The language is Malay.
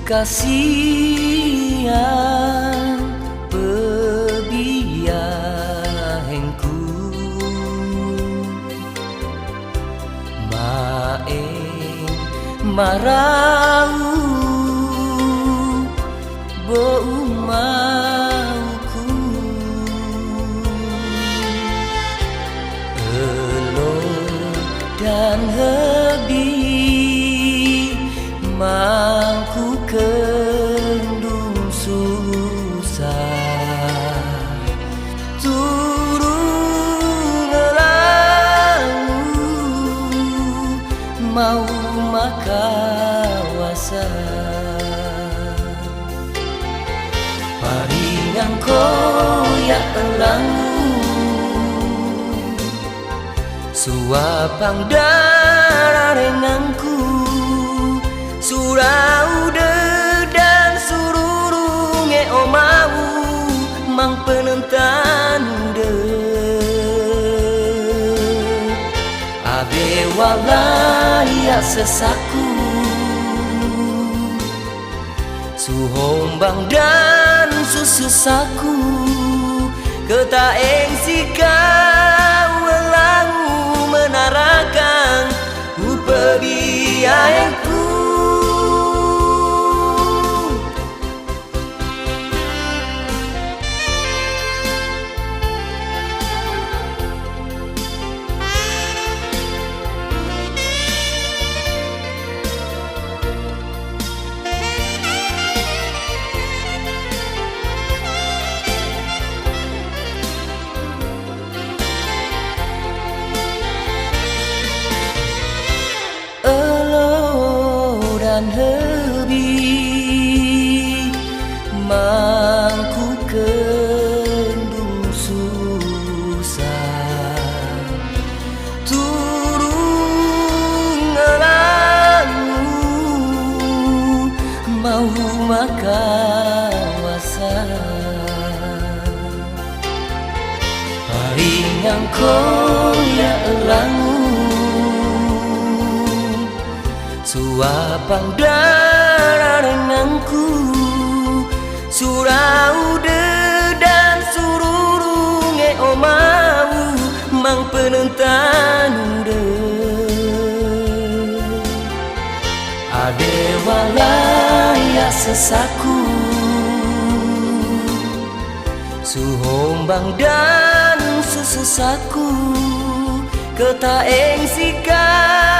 kasihan pebiahengku maeng marau bau mauku elo dan hebi mangku kendung susah turun ngelangu mau makawasa paringan koyak elangu suapang darah renangku surau dan sururunge omau mang penentan de abe walaya sesaku suhombang dan sususaku ketaeng sikau welangu menarakan upebiaengku dan hebi mangku kendung susah turun ngelangu mau makawasa paringan koyak elangu suapang darah renangku surau dan sururunge omau mang penentan de ade walaya sesaku suhombang dan sususaku ketaeng sikap